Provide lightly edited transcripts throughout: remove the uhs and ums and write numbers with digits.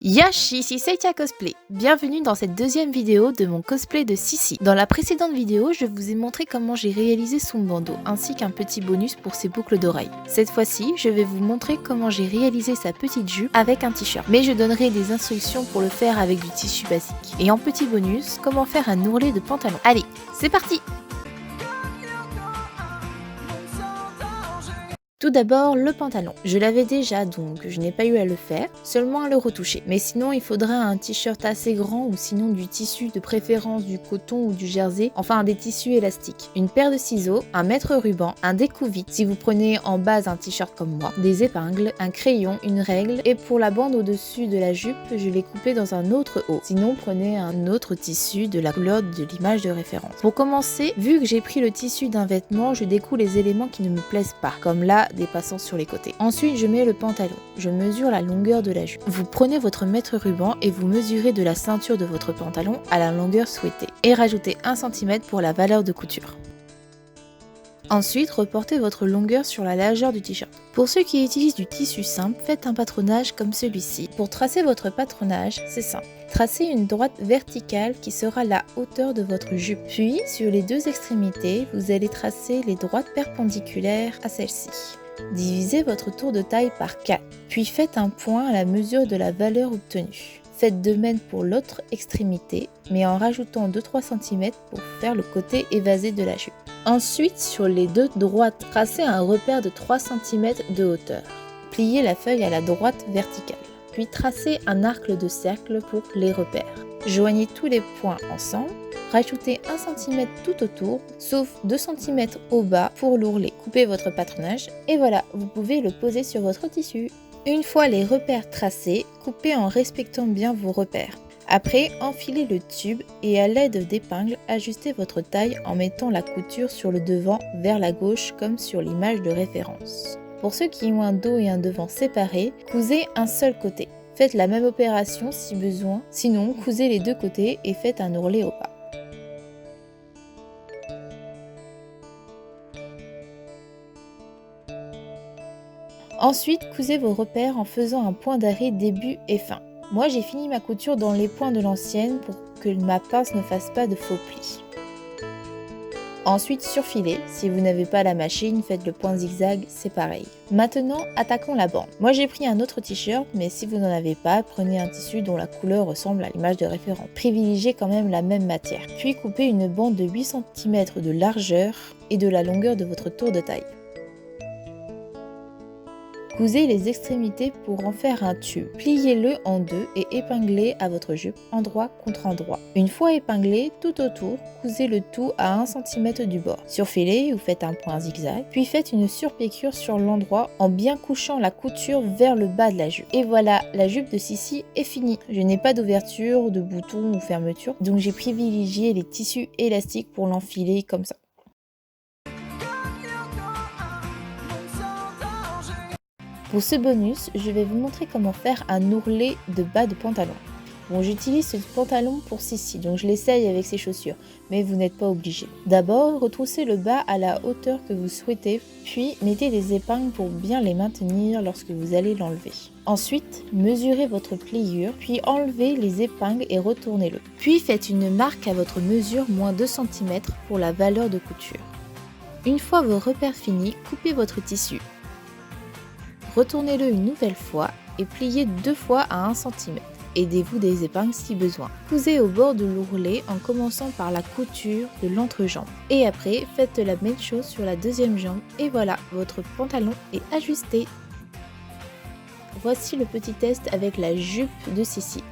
Yashi, ici Seitia Cosplay. Bienvenue dans cette deuxième vidéo de mon cosplay de Sissi. Dans la précédente vidéo, je vous ai montré comment j'ai réalisé son bandeau, ainsi qu'un petit bonus pour ses boucles d'oreilles. Cette fois-ci, je vais vous montrer comment j'ai réalisé sa petite jupe avec un t-shirt. Mais je donnerai des instructions pour le faire avec du tissu basique. Et en petit bonus, comment faire un ourlet de pantalon. Allez, c'est parti! Tout d'abord, le pantalon. Je l'avais déjà, donc je n'ai pas eu à le faire, seulement à le retoucher. Mais sinon, il faudra un t-shirt assez grand ou sinon du tissu de préférence du coton ou du jersey, enfin des tissus élastiques. Une paire de ciseaux, un mètre ruban, un découvite, si vous prenez en base un t-shirt comme moi, des épingles, un crayon, une règle, et pour la bande au-dessus de la jupe, je l'ai coupée dans un autre haut. Sinon, prenez un autre tissu de la couleur de l'image de référence. Pour commencer, vu que j'ai pris le tissu d'un vêtement, je découle les éléments qui ne me plaisent pas, comme là, dépassant sur les côtés. Ensuite, je mets le pantalon. Je mesure la longueur de la jupe. Vous prenez votre mètre ruban et vous mesurez de la ceinture de votre pantalon à la longueur souhaitée. Et rajoutez 1 cm pour la valeur de couture. Ensuite, reportez votre longueur sur la largeur du t-shirt. Pour ceux qui utilisent du tissu simple, faites un patronage comme celui-ci. Pour tracer votre patronage, c'est simple. Tracez une droite verticale qui sera la hauteur de votre jupe. Puis, sur les deux extrémités, vous allez tracer les droites perpendiculaires à celle-ci. Divisez votre tour de taille par 4, puis faites un point à la mesure de la valeur obtenue. Faites de même pour l'autre extrémité, mais en rajoutant 2-3 cm pour faire le côté évasé de la jupe. Ensuite, sur les deux droites, tracez un repère de 3 cm de hauteur. Pliez la feuille à la droite verticale, puis tracez un arc de cercle pour les repères. Joignez tous les points ensemble. Rajoutez 1 cm tout autour, sauf 2 cm au bas pour l'ourlet. Coupez votre patronage et voilà, vous pouvez le poser sur votre tissu. Une fois les repères tracés, coupez en respectant bien vos repères. Après, enfilez le tube et à l'aide d'épingles, ajustez votre taille en mettant la couture sur le devant vers la gauche comme sur l'image de référence. Pour ceux qui ont un dos et un devant séparés, cousez un seul côté. Faites la même opération si besoin, sinon cousez les deux côtés et faites un ourlet au bas. Ensuite, cousez vos repères en faisant un point d'arrêt début et fin. Moi, j'ai fini ma couture dans les points de l'ancienne pour que ma pince ne fasse pas de faux plis. Ensuite, surfilez. Si vous n'avez pas la machine, faites le point zigzag, c'est pareil. Maintenant, attaquons la bande. Moi, j'ai pris un autre t-shirt, mais si vous n'en avez pas, prenez un tissu dont la couleur ressemble à l'image de référence. Privilégiez quand même la même matière. Puis coupez une bande de 8 cm de largeur et de la longueur de votre tour de taille. Cousez les extrémités pour en faire un tube. Pliez-le en deux et épinglez à votre jupe, endroit contre endroit. Une fois épinglé tout autour, cousez le tout à 1 cm du bord. Surfilez ou faites un point zigzag, puis faites une surpiqûre sur l'endroit en bien couchant la couture vers le bas de la jupe. Et voilà, la jupe de Sissi est finie. Je n'ai pas d'ouverture, de bouton ou fermeture, donc j'ai privilégié les tissus élastiques pour l'enfiler comme ça. Pour ce bonus, je vais vous montrer comment faire un ourlet de bas de pantalon. Bon, j'utilise ce pantalon pour Sissi, donc je l'essaye avec ses chaussures, mais vous n'êtes pas obligé. D'abord, retroussez le bas à la hauteur que vous souhaitez, puis mettez des épingles pour bien les maintenir lorsque vous allez l'enlever. Ensuite, mesurez votre pliure, puis enlevez les épingles et retournez-le. Puis faites une marque à votre mesure moins 2 cm pour la valeur de couture. Une fois vos repères finis, coupez votre tissu. Retournez-le une nouvelle fois et pliez 2 fois à 1 cm. Aidez-vous des épingles si besoin. Cousez au bord de l'ourlet en commençant par la couture de l'entrejambe. Et après, faites la même chose sur la deuxième jambe et voilà, votre pantalon est ajusté. Voici le petit test avec la jupe de Sissi.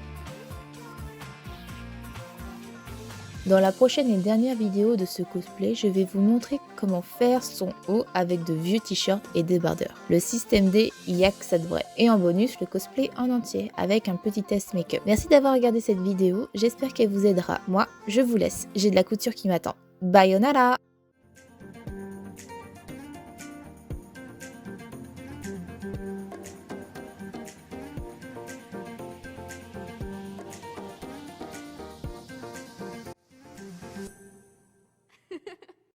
Dans la prochaine et dernière vidéo de ce cosplay, je vais vous montrer comment faire son haut avec de vieux t-shirts et débardeurs. Le système D, il y a que ça de vrai. Et en bonus, le cosplay en entier avec un petit test make-up. Merci d'avoir regardé cette vidéo, j'espère qu'elle vous aidera. Moi, je vous laisse, j'ai de la couture qui m'attend. Bayonara!